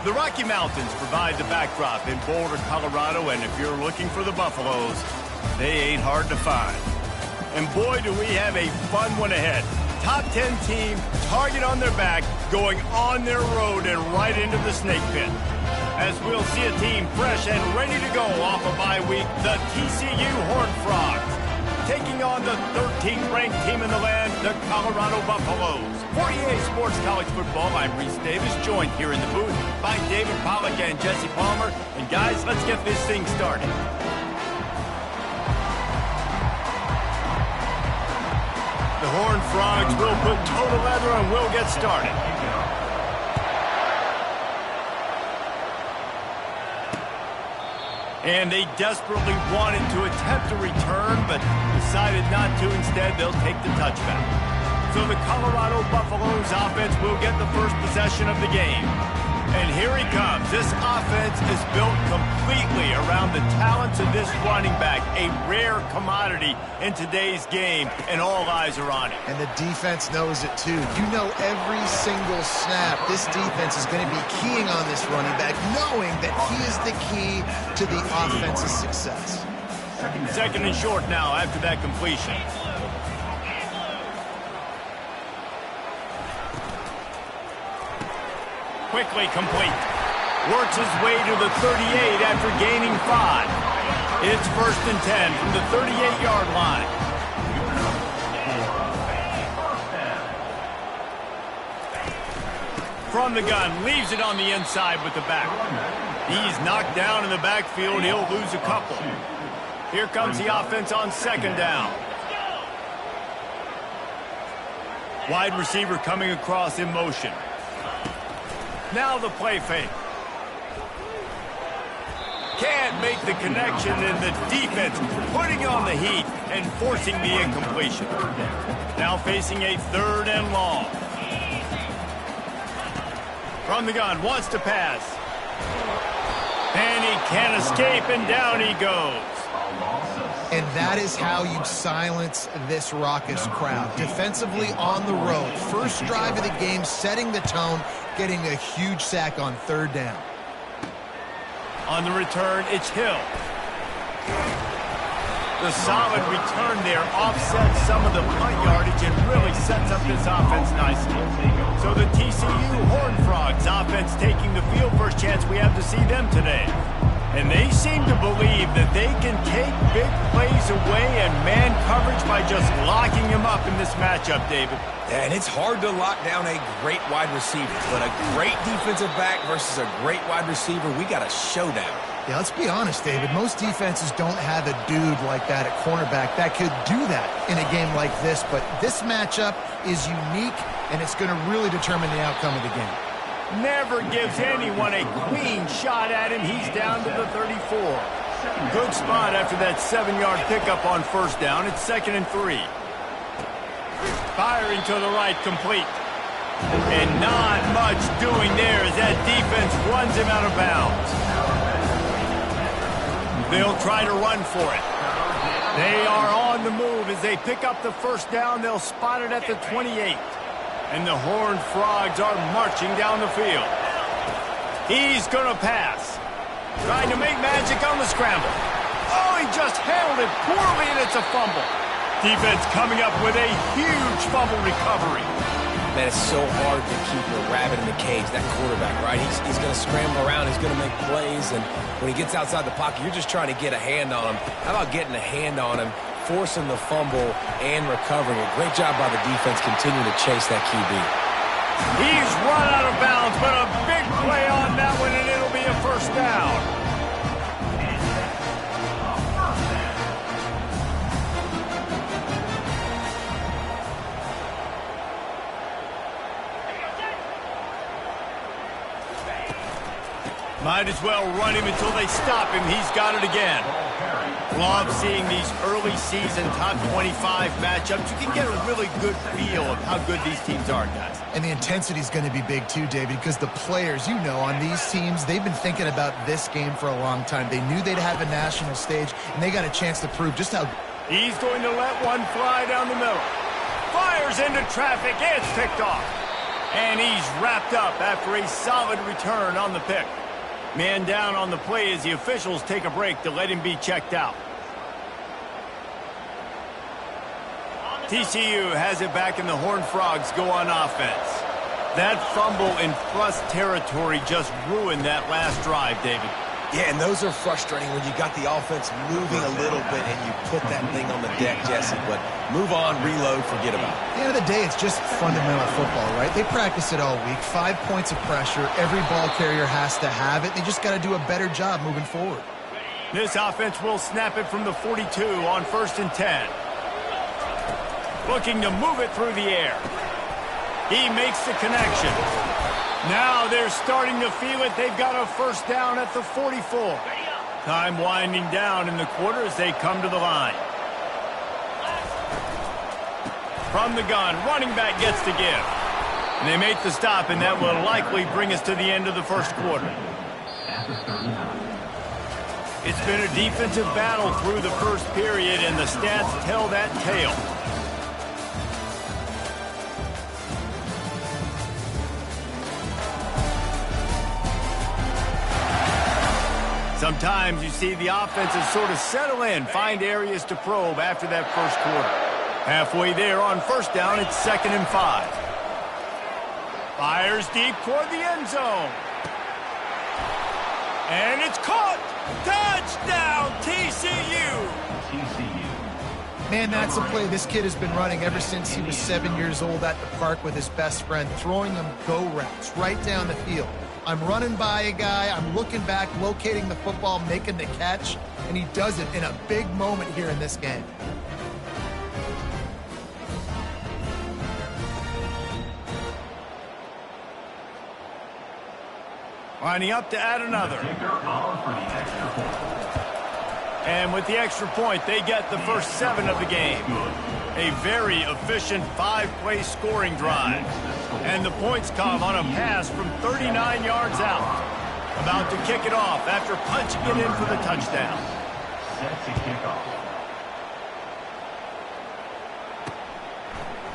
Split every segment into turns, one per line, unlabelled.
The Rocky Mountains provide the backdrop in Boulder, Colorado, and if you're looking for the Buffaloes, they ain't hard to find. And boy, do we have a fun one ahead. Top 10 team, target on their back, going on their road and right into the snake pit. As we'll see a team fresh and ready to go off a bye week, the TCU Horned Frogs, taking on the 13th ranked team in the land, the Colorado Buffaloes. For EA Sports College Football, I'm Reese Davis, joined here in the booth by David Pollack and Jesse Palmer. And guys, let's get this thing started. The Horned Frogs will put toe to leather and we'll get started. And they desperately wanted to attempt a return, but decided not to. Instead, they'll take the touchback. So the Colorado Buffaloes offense will get the first possession of the game. And here he comes. This offense is built completely around the talents of this running back, a rare commodity in today's game, and all eyes are on it.
And the defense knows it too. You know every single snap, this defense is going to be keying on this running back, knowing that he is the key to the offense's success.
Second and short now after that completion. Quickly complete. Works his way to the 38 after gaining 5. It's 1st and 10 from the 38-yard line. From the gun, leaves it on the inside with the back. He's knocked down in the backfield. He'll lose a couple. Here comes the offense on 2nd down. Wide receiver coming across in motion. Now the play fake. Can't make the connection, and the defense putting on the heat and forcing the incompletion. Now facing a 3rd and long. From the gun, wants to pass. And he can't escape, and down he goes.
And that is how you silence this raucous crowd. Defensively on the road. First drive of the game, setting the tone, getting a huge sack on 3rd down.
On the return, it's Hill. The solid return there offsets some of the punt yardage and really sets up this offense nicely. So the TCU Horned Frogs offense taking the field. First chance we have to see them today. And they seem to believe that they can take big plays away and man coverage by just locking him up in this matchup, David.
Yeah, and it's hard to lock down a great wide receiver, but a great defensive back versus a great wide receiver, we got a showdown.
Yeah, let's be honest, David. Most defenses don't have a dude like that at cornerback that could do that in a game like this, but this matchup is unique, and it's going to really determine the outcome of the game.
Never gives anyone a clean shot at him. He's down to the 34. Good spot after that 7-yard pickup on 1st down. It's 2nd and 3. Firing to the right, complete. And not much doing there as that defense runs him out of bounds. They'll try to run for it. They are on the move as they pick up the 1st down. They'll spot it at the 28. And the Horned Frogs are marching down the field. He's going to pass. Trying to make magic on the scramble. Oh, he just handled it poorly, and it's a fumble. Defense coming up with a huge fumble recovery.
Man, it's so hard to keep a rabbit in the cage, that quarterback, right? He's going to scramble around. He's going to make plays, and when he gets outside the pocket, you're just trying to get a hand on him. How about getting a hand on him, forcing the fumble and recovering it? Great job by the defense continuing to chase that QB.
He's run out of bounds, but a big play on that one, and it'll be a 1st down. Might as well run him until they stop him. He's got it again. Love seeing these early season top 25 matchups. You can get a really good feel of how good these teams are, guys.
And the intensity is going to be big too, David, because the players, you know, on these teams, they've been thinking about this game for a long time. They knew they'd have a national stage, and they got a chance to prove just how...
He's going to let one fly down the middle. Fires into traffic. It's picked off. And he's wrapped up after a solid return on the pick. Man down on the play as the officials take a break to let him be checked out. TCU has it back, and the Horned Frogs go on offense. That fumble in plus territory just ruined that last drive, David.
Yeah, and those are frustrating when you got the offense moving a little bit and you put that thing on the deck, Jesse. But move on, reload, forget about it.
At the end of the day, it's just fundamental football, right? They practice it all week. 5 points of pressure. Every ball carrier has to have it. They just got to do a better job moving forward.
This offense will snap it from the 42 on 1st and 10. Looking to move it through the air. He makes the connection. Now they're starting to feel it. They've got a first down at the 44. Time winding down in the quarter as they come to the line. From the gun, running back gets to give. And they make the stop, and that will likely bring us to the end of the first quarter. It's been a defensive battle through the first period, and the stats tell that tale. Sometimes you see the offenses sort of settle in, find areas to probe after that first quarter. Halfway there on first down, it's 2nd and 5. Fires deep toward the end zone. And it's caught. Touchdown, TCU.
Man, that's a play this kid has been running ever since he was 7 years old at the park with his best friend, throwing him go routes right down the field. I'm running by a guy, I'm looking back, locating the football, making the catch, and he does it in a big moment here in this game.
Lining up to add another. And with the extra point, they get the first 7 of the game. A very efficient 5-play scoring drive. And the points come on a pass from 39 yards out. About to kick it off after punching it in for the touchdown. Set to kick off.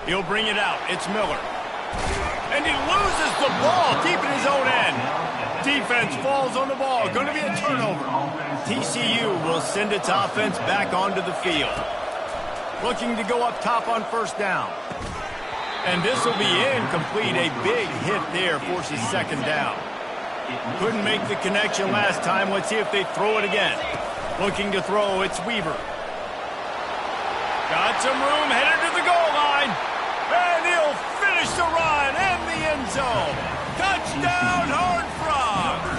He'll bring it out. It's Miller. And he loses the ball deep in his own end. Defense falls on the ball. Going to be a turnover. TCU will send its offense back onto the field. Looking to go up top on first down. And this will be incomplete. A big hit there forces 2nd down. Couldn't make the connection last time. Let's see if they throw it again. Looking to throw, it's Weaver. Got some room, headed to the goal line. And he'll finish the run and the end zone. Touchdown, Horned Frogs.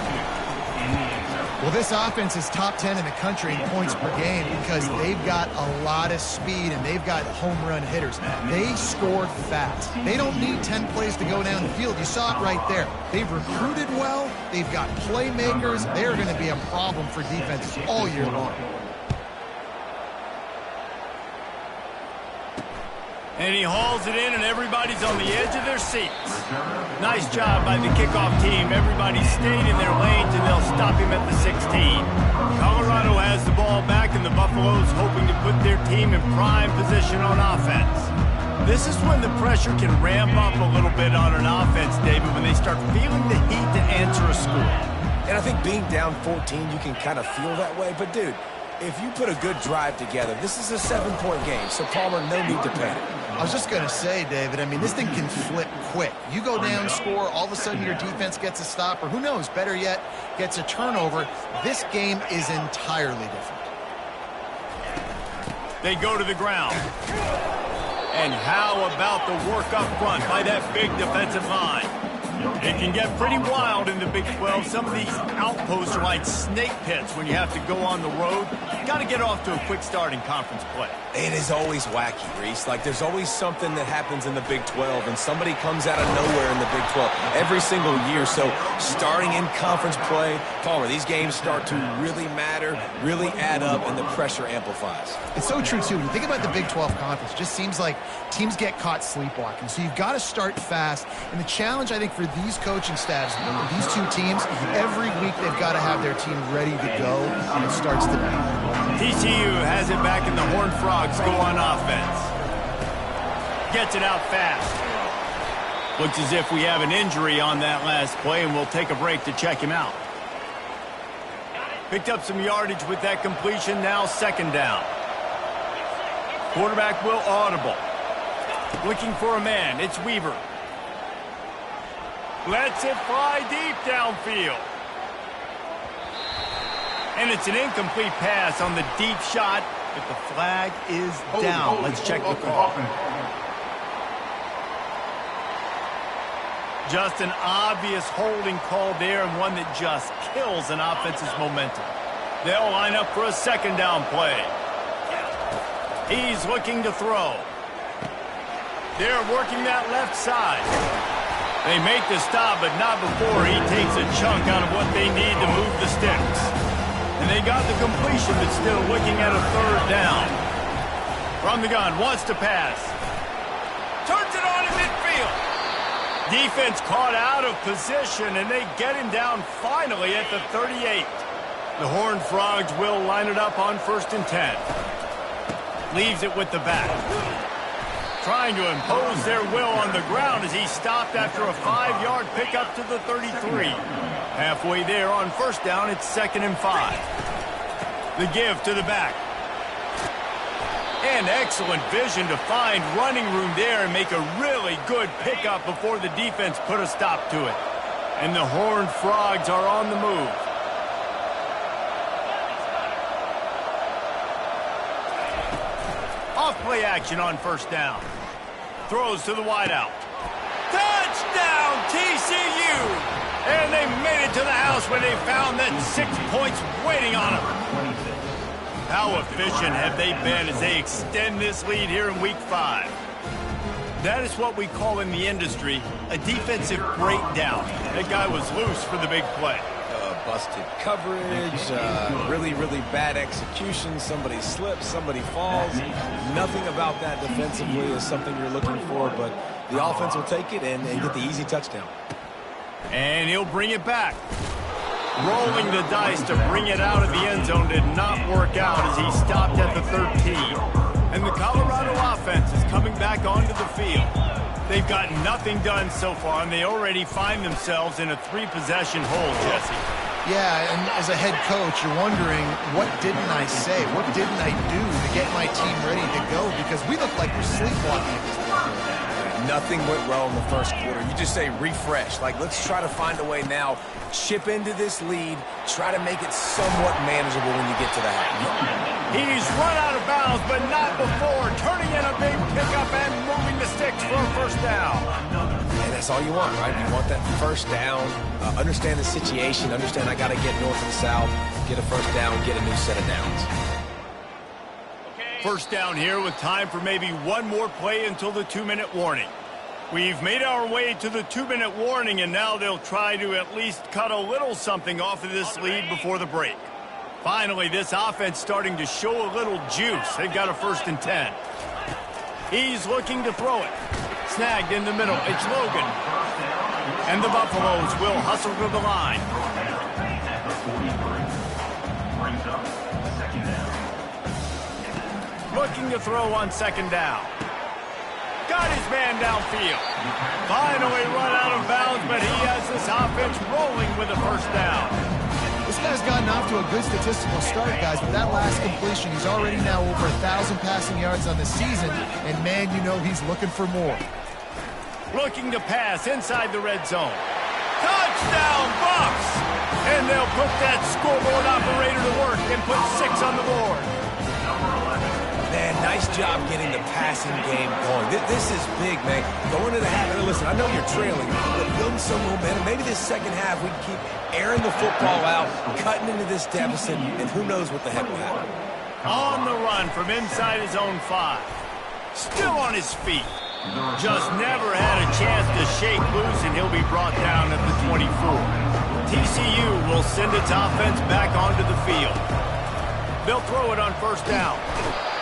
Well, this offense is top 10 in the country in points per game because they've got a lot of speed and they've got home run hitters. They score fast. They don't need 10 plays to go down the field. You saw it right there. They've recruited well. They've got playmakers. They're going to be a problem for defenses all year long.
And he hauls it in, and everybody's on the edge of their seats. Nice job by the kickoff team. Everybody stayed in their lanes, and they'll stop him at the 16. Colorado has the ball back, and the Buffaloes hoping to put their team in prime position on offense. This is when the pressure can ramp up a little bit on an offense, David, when they start feeling the heat to answer a score.
And I think being down 14, you can kind of feel that way. But, dude, if you put a good drive together, this is a 7-point game, so Palmer, no need to panic.
I was just going to say, David, I mean, this thing can flip quick. You go down, score, all of a sudden your defense gets a stop, or who knows, better yet, gets a turnover. This game is entirely different.
They go to the ground. And how about the work up front by that big defensive line? It can get pretty wild in the Big 12. Some of these outposts are like snake pits when you have to go on the road. Got to get off to a quick start in conference play.
It is always wacky, Reese. Like, there's always something that happens in the Big 12, and somebody comes out of nowhere in the Big 12 every single year. So starting in conference play, Palmer, these games start to really matter, really add up, and the pressure amplifies.
It's so true, too. When you think about the Big 12 conference, it just seems like teams get caught sleepwalking. So you've got to start fast. And the challenge, I think, for these coaching staffs, these two teams, every week they've got to have their team ready to go, and it starts today.
TCU has it back, and the Horned Frogs go on offense. Gets it out fast. Looks as if we have an injury on that last play, and we'll take a break to check him out. Picked up some yardage with that completion, now second down. Quarterback will audible. Looking for a man, it's Weaver. Lets it fly deep downfield. And it's an incomplete pass on the deep shot, but the flag is down. Let's check the call. Just an obvious holding call there, and one that just kills an offense's momentum. They'll line up for a second down play. He's looking to throw. They're working that left side. They make the stop, but not before he takes a chunk out of what they need to move the sticks. And they got the completion, but still looking at a third down. From the gun, wants to pass. Turns it on in midfield. Defense caught out of position, and they get him down finally at the 38. The Horned Frogs will line it up on 1st and 10. Leaves it with the back. Trying to impose their will on the ground as he stopped after a 5-yard pickup to the 33. Halfway there on 1st down, it's 2nd and 5. The give to the back. And excellent vision to find running room there and make a really good pickup before the defense put a stop to it. And the Horned Frogs are on the move. Off-play action on 1st down. Throws to the wideout. Touchdown, TCU! And they made it to the house where they found that 6 points waiting on them. How efficient have they been as they extend this lead here in Week 5? That is what we call in the industry a defensive breakdown. That guy was loose for the big play.
Busted coverage, really bad execution. Somebody slips, somebody falls. Nothing about that defensively is something you're looking for, but the offense will take it and get the easy touchdown.
And he'll bring it back. Rolling the dice to bring it out of the end zone did not work out as he stopped at the 13. And the Colorado offense is coming back onto the field. They've got nothing done so far, and they already find themselves in a 3-possession hole, Jesse.
Yeah, and as a head coach, you're wondering, what didn't I say? What didn't I do to get my team ready to go? Because we look like we're sleepwalking.
Nothing went well in the first quarter. You just say refresh. Like, let's try to find a way now. Chip into this lead. Try to make it somewhat manageable when you get to the half.
He's run out of bounds, but not before. Turning in a big pickup and moving the sticks for a 1st down.
And that's all you want, right? You want that 1st down. Understand the situation. Understand I got to get north and south. Get a 1st down. Get a new set of downs.
1st down here with time for maybe one more play until the 2-minute warning. We've made our way to the 2-minute warning, and now they'll try to at least cut a little something off of this lead before the break. Finally, this offense starting to show a little juice. They've got a 1st and 10. He's looking to throw it. Snagged in the middle. It's Logan. And the Buffaloes will hustle to the line. Looking to throw on 2nd down. Got his man downfield. Finally run out of bounds, but he has this offense rolling with a 1st down.
This guy's gotten off to a good statistical start, guys. With that last completion, he's already now over 1,000 passing yards on the season, and man, you know he's looking for more.
Looking to pass inside the red zone. Touchdown, Bucks! And they'll put that scoreboard operator to work and put 6 on the board.
Man, nice job getting the passing game going. This is big, man. Going to the half. And listen, I know you're trailing, but building some momentum. Maybe this second half we can keep airing the football out, cutting into this deficit, and who knows what the heck will happen.
On the run from inside his own 5. Still on his feet. Just never had a chance to shake loose, and he'll be brought down at the 24. TCU will send its offense back onto the field. They'll throw it on 1st down.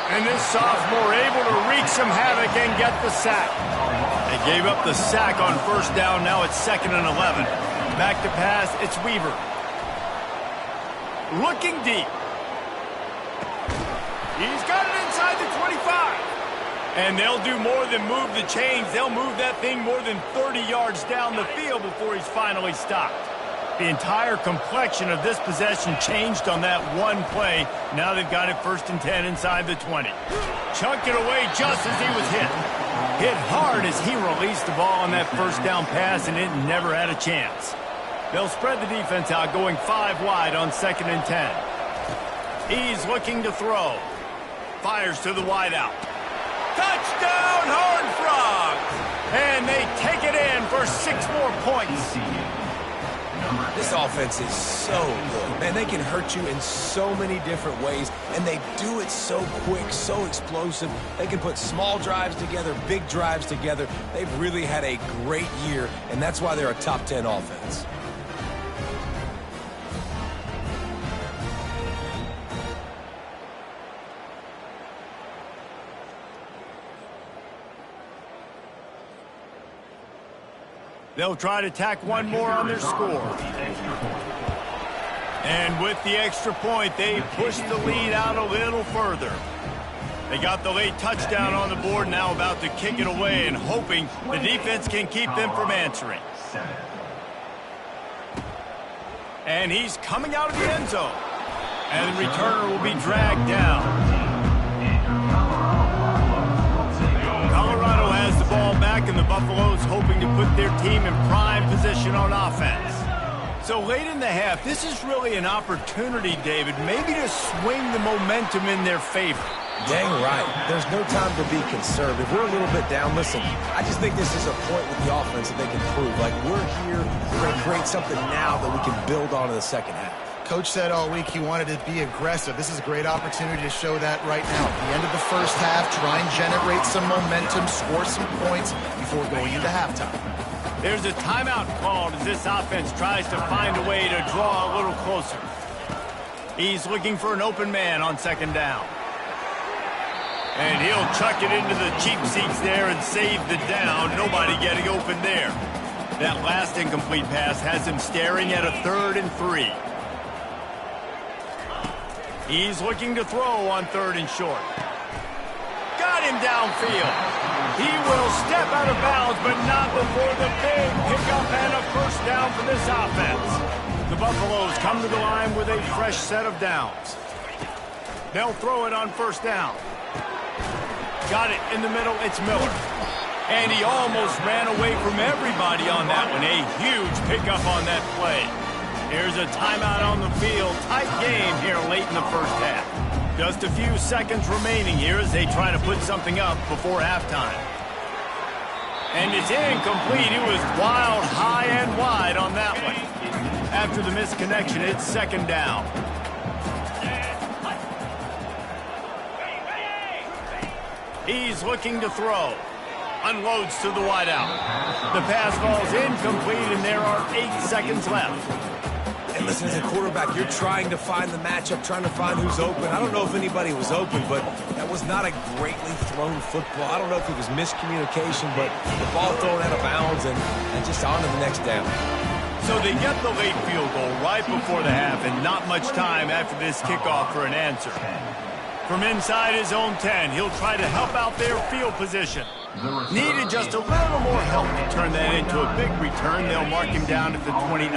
And this sophomore able to wreak some havoc and get the sack. They gave up the sack on 1st down. Now it's 2nd and 11. Back to pass. It's Weaver. Looking deep. He's got it inside the 25. And they'll do more than move the chains. They'll move that thing more than 30 yards down the field before he's finally stopped. The entire complexion of this possession changed on that one play. Now they've got it 1st and 10 inside the 20. Chunked it away just as he was hit. Hit hard as he released the ball on that 1st down pass, and it never had a chance. They'll spread the defense out, going 5 wide on 2nd and 10. He's looking to throw. Fires to the wideout. Touchdown, Horned Frogs! And they take it in for 6 more points.
This offense is so good. Man, they can hurt you in so many different ways, and they do it so quick, so explosive. They can put small drives together, big drives together. They've really had a great year, and that's why they're a top 10 offense.
They'll try to tack one more on their score. And with the extra point, they push the lead out a little further. They got the late touchdown on the board, now about to kick it away and hoping the defense can keep them from answering. And he's coming out of the end zone. And the returner will be dragged down. Colorado has the ball back, and the Buffaloes hoping to put their team in prime position on offense. So late in the half, this is really an opportunity, David, maybe to swing the momentum in their favor.
Dang right. There's no time to be concerned. If we're a little bit down, listen, I just think this is a point with the offense that they can prove. Like, we're here, we're going to create something now that we can build on in the second half.
Coach said all week he wanted to be aggressive. This is a great opportunity to show that right now. At the end of the first half, try and generate some momentum, score some points before going into halftime.
There's a timeout called as this offense tries to find a way to draw a little closer. He's looking for an open man on 2nd down. And he'll chuck it into the cheap seats there and save the down. Nobody getting open there. That last incomplete pass has him staring at a 3rd and 3. He's looking to throw on 3rd and short. Got him downfield. He will step out of bounds, but not before the big pickup and a 1st down for this offense. The Buffaloes come to the line with a fresh set of downs. They'll throw it on 1st down. Got it in the middle. It's Miller. And he almost ran away from everybody on that one. A huge pickup on that play. Here's a timeout on the field. Tight game here late in the first half. Just a few seconds remaining here as they try to put something up before halftime. And it's incomplete. He was wild, high and wide on that one. After the misconnection, it's 2nd down. He's looking to throw. Unloads to the wideout. The pass falls incomplete, and there are 8 seconds left.
And listen, as a quarterback, you're trying to find the matchup, trying to find who's open. I don't know if anybody was open, but that was not a greatly thrown football. I don't know if it was miscommunication, but the ball thrown out of bounds and just on to the next down.
So they get the late field goal right before the half, and not much time after this kickoff for an answer. From inside his own 10, he'll try to help out their field position. Needed just a little more help to turn that into a big return. They'll mark him down at the 29.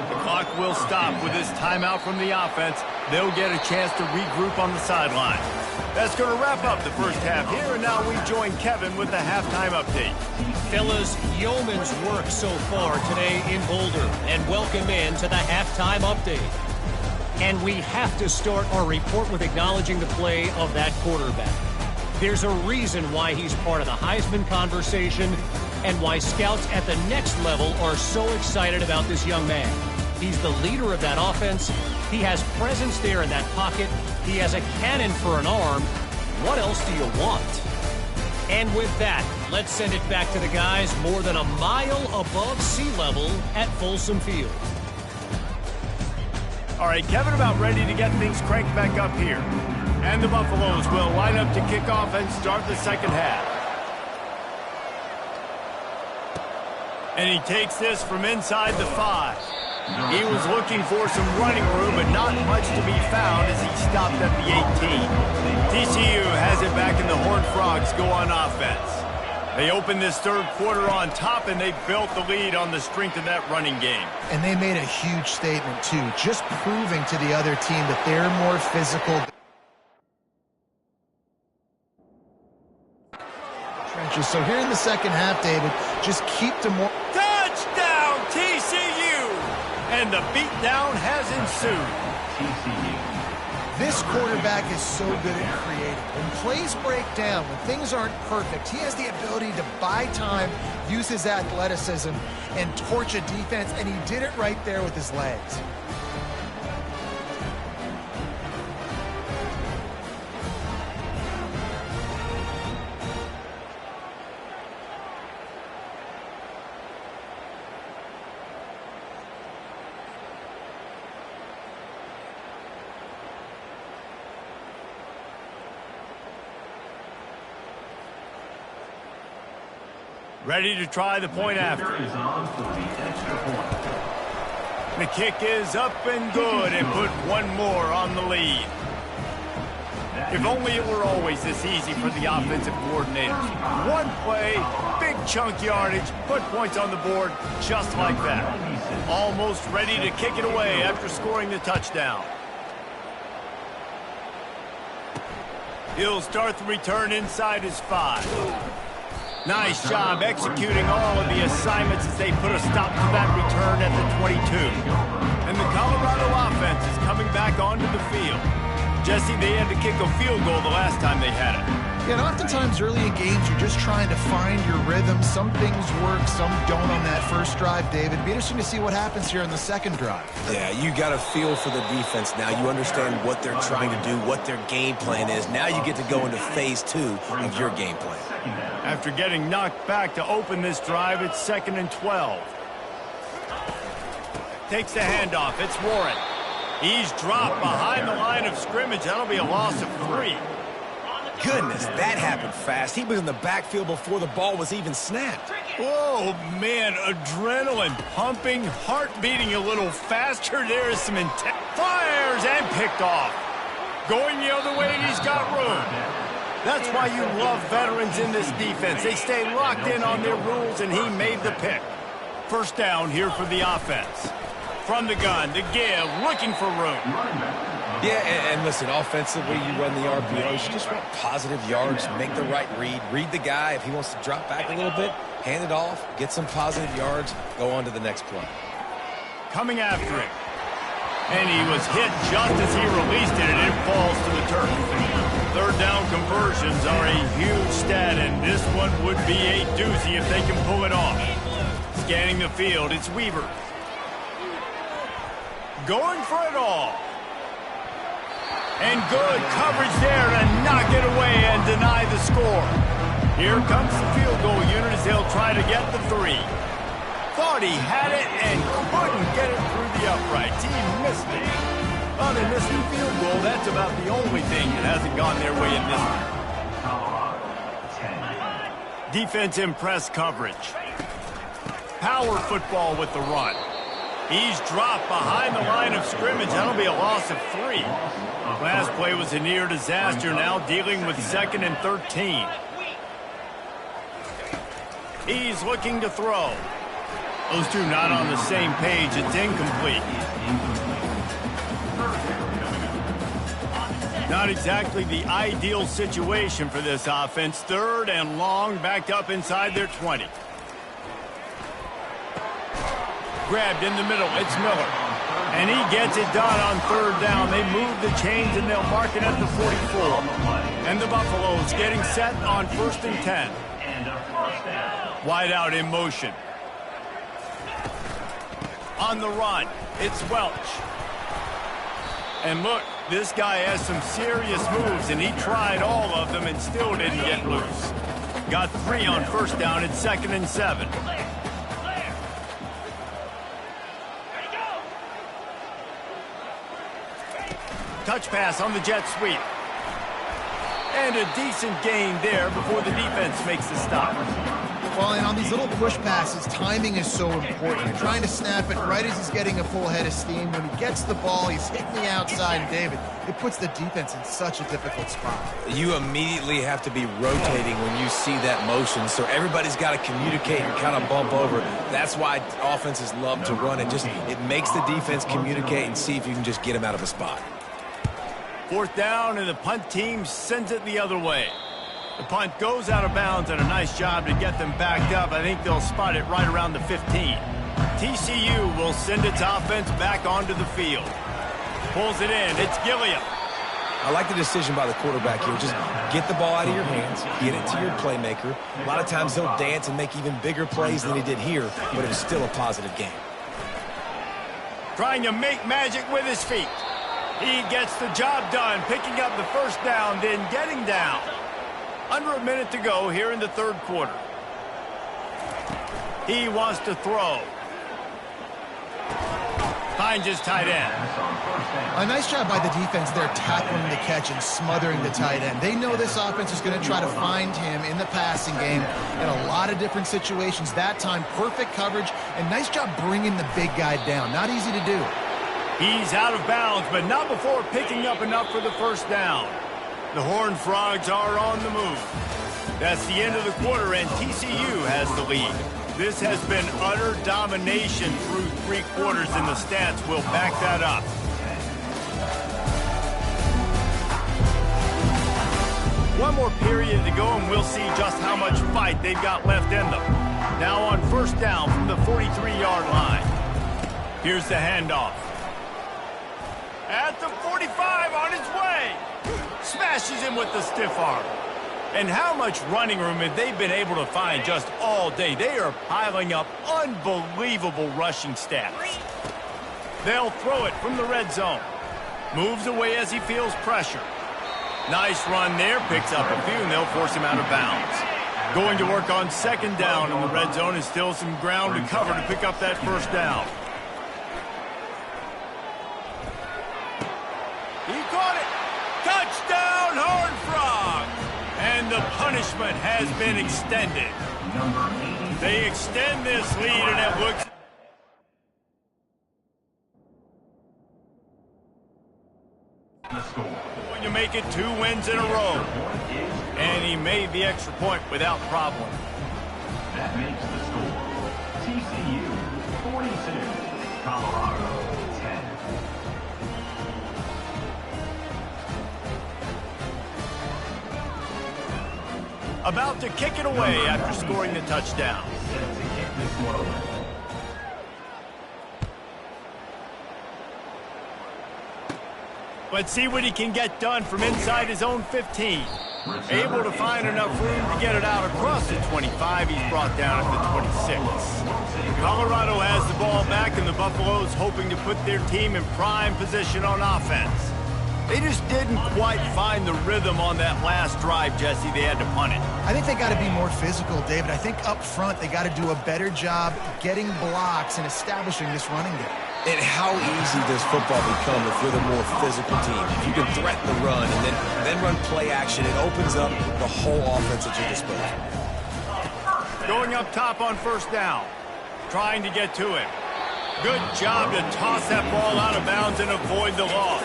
The clock will stop with this timeout from the offense. They'll get a chance to regroup on the sideline. That's going to wrap up the first half here, and now we join Kevin with the halftime update.
Fellas, yeoman's work so far today in Boulder, and welcome in to the halftime update. And we have to start our report with acknowledging the play of that quarterback. There's a reason why he's part of the Heisman conversation and why scouts at the next level are so excited about this young man. He's the leader of that offense. He has presence there in that pocket. He has a cannon for an arm. What else do you want? And with that, let's send it back to the guys more than a mile above sea level at Folsom Field.
All right, Kevin about ready to get things cranked back up here. And the Buffaloes will line up to kick off and start the second half. And he takes this from inside the 5. He was looking for some running room, but not much to be found as he stopped at the 18. TCU has it back, and the Horned Frogs go on offense. They open this third quarter on top, and they built the lead on the strength of that running game.
And they made a huge statement, too, just proving to the other team that they're more physical. Trenches. So here in the second half, David, just keep them more.
Touchdown, TCU! And the beatdown has ensued. TCU.
This quarterback is so good at creating. When plays break down, when things aren't perfect, he has the ability to buy time, use his athleticism, and torch a defense, and he did it right there with his legs.
Ready to try the point after. The kick is up and good, and put one more on the lead. If only it were always this easy for the offensive coordinators. One play, big chunk yardage, put points on the board just like that. Almost ready to kick it away after scoring the touchdown. He'll start the return inside his 5. Nice job executing all of the assignments as they put a stop to that return at the 22. And the Colorado offense is coming back onto the field. Jesse, they had to kick a field goal the last time they had it.
Yeah, and oftentimes early in games, you're just trying to find your rhythm. Some things work, some don't on that first drive, David. It'd be interesting to see what happens here in the second drive.
Yeah, you got a feel for the defense now. You understand what they're trying to do, what their game plan is. Now you get to go into phase 2 of your game plan.
After getting knocked back to open this drive, it's 2nd and 12. Takes the handoff. It's Warren. He's dropped behind the line of scrimmage. That'll be a loss of 3.
Goodness, that happened fast. He was in the backfield before the ball was even snapped.
Oh, man, adrenaline pumping, heart beating a little faster. There is some intent. Fires and picked off. Going the other way, and he's got room. That's why you love veterans in this defense. They stay locked in on their rules, and he made the pick. First down here for the offense. From the gun, the give, looking for room.
Yeah, and listen, offensively, you run the RPOs. You just want positive yards, make the right read the guy. If he wants to drop back a little bit, hand it off, get some positive yards, go on to the next play.
Coming after him. And he was hit just as he released it, and it falls to the turf. Third down conversions are a huge stat, and this one would be a doozy if they can pull it off. Scanning the field, it's Weaver. Going for it all. And good coverage there to knock it away and deny the score. Here comes the field goal unit as they'll try to get the 3. Thought he had it and couldn't get it through the uprights. He missed it. Well, they missed the field goal. That's about the only thing that hasn't gone their way in this one. Defense in press coverage. Power football with the run. He's dropped behind the line of scrimmage. That'll be a loss of 3. Last play was a near disaster, now dealing with 2nd and 13. He's looking to throw. Those two not on the same page. It's incomplete. Not exactly the ideal situation for this offense. 3rd and long, backed up inside their 20. Grabbed in the middle, it's Miller. And he gets it done on 3rd down. They move the chains, and they'll mark it at the 44. And the Buffaloes getting set on 1st and 10. Wide out in motion. On the run, it's Welch. And look, this guy has some serious moves, and he tried all of them and still didn't get loose. Got 3 on 1st down. It's 2nd and 7. Touch pass on the jet sweep. And a decent gain there before the defense makes the stop.
Well, and on these little push passes, timing is so important. You're trying to snap it right as he's getting a full head of steam. When he gets the ball, he's hitting the outside, and David, it puts the defense in such a difficult spot.
You immediately have to be rotating when you see that motion, so everybody's got to communicate and kind of bump over. That's why offenses love to run it. It makes the defense communicate and see if you can just get him out of a spot.
4th down, and the punt team sends it the other way. The punt goes out of bounds, and a nice job to get them backed up. I think they'll spot it right around the 15. TCU will send its offense back onto the field. Pulls it in. It's Gilliam.
I like the decision by the quarterback here. Just get the ball out of your hands, get it to your playmaker. A lot of times they'll dance and make even bigger plays than he did here, but it was still a positive game.
Trying to make magic with his feet. He gets the job done, picking up the first down, then getting down. Under a minute to go here in the 3rd quarter. He wants to throw. Finds his tight end.
A nice job by the defense there, tackling the catch and smothering the tight end. They know this offense is going to try to find him in the passing game in a lot of different situations. That time, perfect coverage, and nice job bringing the big guy down. Not easy to do.
He's out of bounds, but not before picking up enough for the first down. The Horned Frogs are on the move. That's the end of the quarter, and TCU has the lead. This has been utter domination through 3 quarters, and the stats will back that up. One more period to go, and we'll see just how much fight they've got left in them. Now on 1st down from the 43-yard line. Here's the handoff. At the 45, on his way. Smashes him with the stiff arm. And how much running room have they been able to find just all day? They are piling up unbelievable rushing stats. They'll throw it from the red zone. Moves away as he feels pressure. Nice run there. Picks up a few, and they'll force him out of bounds. Going to work on 2nd down in the red zone, and still some ground to cover to pick up that first down. He caught it. Touchdown, Horned Frogs! And the punishment has been extended. They extend this lead, and it looks... Going to make it 2 wins in a row. And he made the extra point without problem.
That makes the score TCU 42, Colorado 10.
About to kick it away after scoring the touchdown. Let's see what he can get done from inside his own 15. Able to find enough room to get it out across the 25. He's brought down at the 26. Colorado has the ball back, and the Buffaloes hoping to put their team in prime position on offense. They just didn't quite find the rhythm on that last drive, Jesse. They had to punt it.
I think they got to be more physical, David. I think up front they got to do a better job getting blocks and establishing this running game.
And how easy does football become if you're the more physical team? If you can threaten the run and then run play action, it opens up the whole offense at your disposal.
Going up top on 1st down. Trying to get to it. Good job to toss that ball out of bounds and avoid the loss.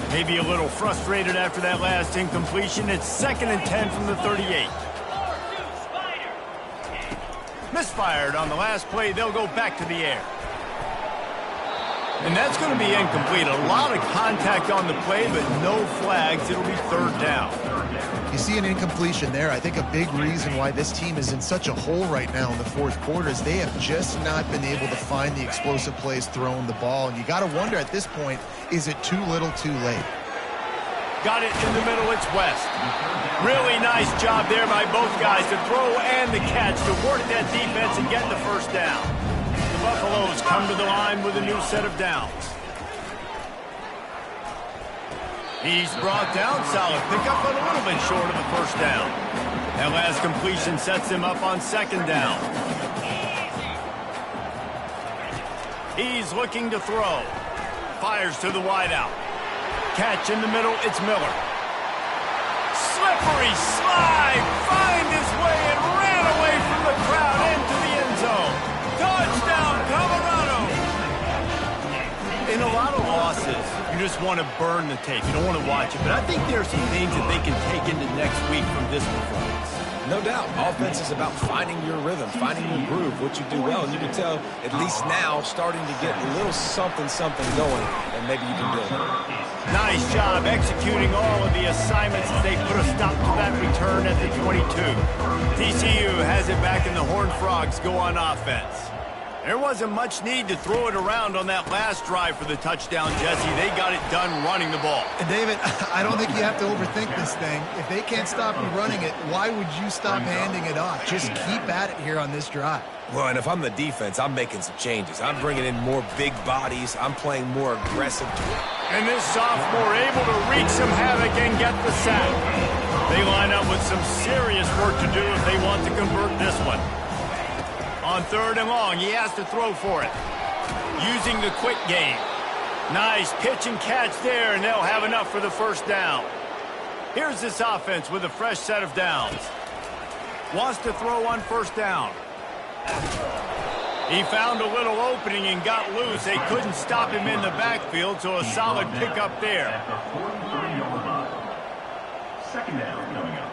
Maybe a little frustrated after that last incompletion. It's 2nd and 10 from the 38. Misfired on the last play. They'll go back to the air. And that's going to be incomplete. A lot of contact on the play, but no flags. It'll be 3rd down.
You see an incompletion there. I think a big reason why this team is in such a hole right now in the 4th quarter is they have just not been able to find the explosive plays throwing the ball. And you got to wonder at this point, is it too little too late?
Got it in the middle. It's West. Really nice job there by both guys to throw and the catch to work that defense and get the first down. The Buffaloes come to the line with a new set of downs. He's brought down. Solid pickup, but a little bit short of the first down. That last completion sets him up on 2nd down. He's looking to throw. Fires to the wideout. Catch in the middle. It's Miller. Slippery slide. Find his way and ran away from the crowd. a lot of losses, you just want to burn the tape. You don't want to watch it. But I think there are some things that they can take into next week from this performance.
No doubt. Offense is about finding your rhythm, finding your groove, what you do well. And you can tell, at least now, starting to get a little something going, and maybe you can build it.
Nice job executing all of the assignments as they put a stop to that return at the 22. TCU has it back, and the Horned Frogs go on offense. There wasn't much need to throw it around on that last drive for the touchdown, Jesse. They got it done running the ball.
And David, I don't think you have to overthink this thing. If they can't stop you running it, why would you stop handing it off? Just keep at it here on this drive.
Well, and if I'm the defense, I'm making some changes. I'm bringing in more big bodies. I'm playing more aggressive.
And this sophomore able to wreak some havoc and get the sack. They line up with some serious work to do if they want to convert this one. On 3rd and long, he has to throw for it. Using the quick game. Nice pitch and catch there, and they'll have enough for the first down. Here's this offense with a fresh set of downs. Wants to throw on 1st down. He found a little opening and got loose. They couldn't stop him in the backfield, so a solid pickup there.
At the 43-yard line. 2nd down coming up.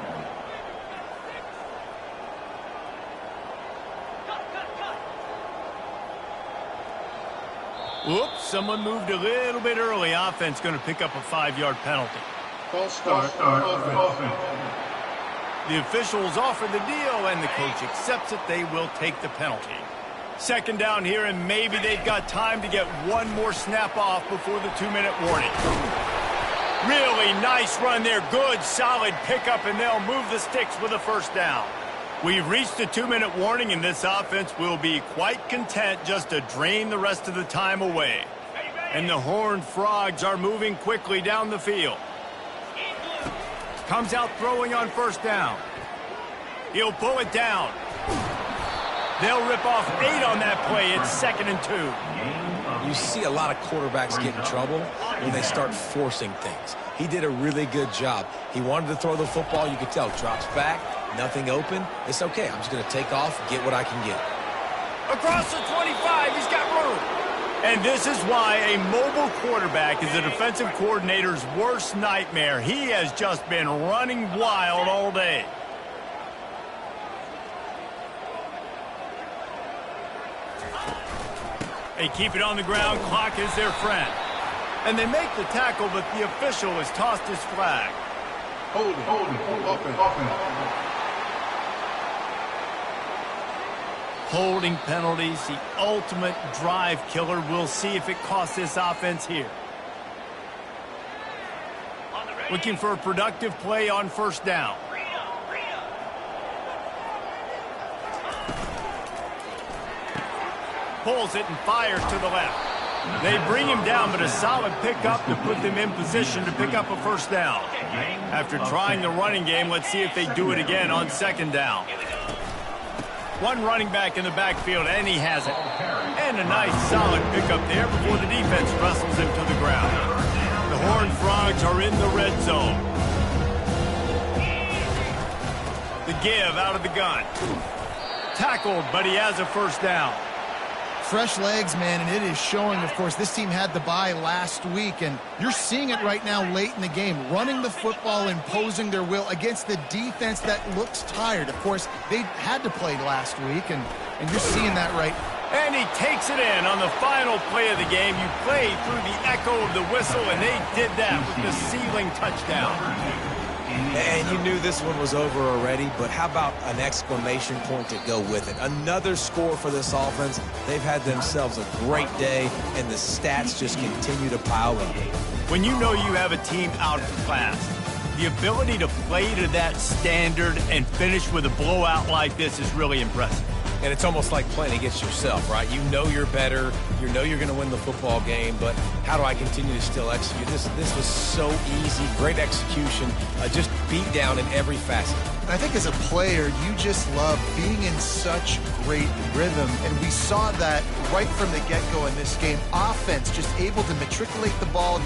Whoops, someone moved a little bit early. Offense going to pick up a 5-yard penalty.
False start offense.
The officials offer the deal, and the coach accepts it. They will take the penalty. 2nd down here, and maybe they've got time to get one more snap off before the 2-minute warning. Really nice run there. Good, solid pickup, and they'll move the sticks with a 1st down. We've reached the 2-minute warning, and this offense will be quite content just to drain the rest of the time away. And the Horned Frogs are moving quickly down the field. Comes out throwing on 1st down. He'll pull it down. They'll rip off 8 on that play. It's 2nd and 2.
You see a lot of quarterbacks get in trouble when they start forcing things. He did a really good job. He wanted to throw the football. You could tell. Drops back. Nothing open. It's okay. I'm just going to take off, get what I can get.
Across the 25, he's got room. And this is why a mobile quarterback is a defensive coordinator's worst nightmare. He has just been running wild all day. They keep it on the ground. Clock is their friend. And they make the tackle, but the official has tossed his flag.
Holding, offense.
Holding penalties, the ultimate drive killer. We'll see if it costs this offense here. Looking for a productive play on 1st down. Pulls it and fires to the left. They bring him down, but a solid pickup to put them in position to pick up a 1st down. After trying the running game, let's see if they do it again on 2nd down. One running back in the backfield, and he has it. And a nice, solid pickup there before the defense wrestles him to the ground. The Horned Frogs are in the red zone. The give out of the gun. Tackled, but he has a 1st down.
Fresh legs, man, and it is showing. Of course, this team had the bye last week, and you're seeing it right now late in the game. Running the football, imposing their will against the defense that looks tired. Of course, they had to play last week, and you're seeing that right.
And he takes it in on the final play of the game. You play through the echo of the whistle, and they did that with the ceiling touchdown.
And you knew this one was over already, but how about an exclamation point to go with it? Another score for this offense. They've had themselves a great day, and the stats just continue to pile up.
When you know you have a team out of class, the ability to play to that standard and finish with a blowout like this is really impressive.
And it's almost like playing against yourself, right? You know you're better. You know you're going to win the football game, but how do I continue to still execute? This was so easy. Great execution. Just beat down in every facet.
I think as a player, you just love being in such great rhythm, and we saw that right from the get-go in this game. Offense just able to matriculate the ball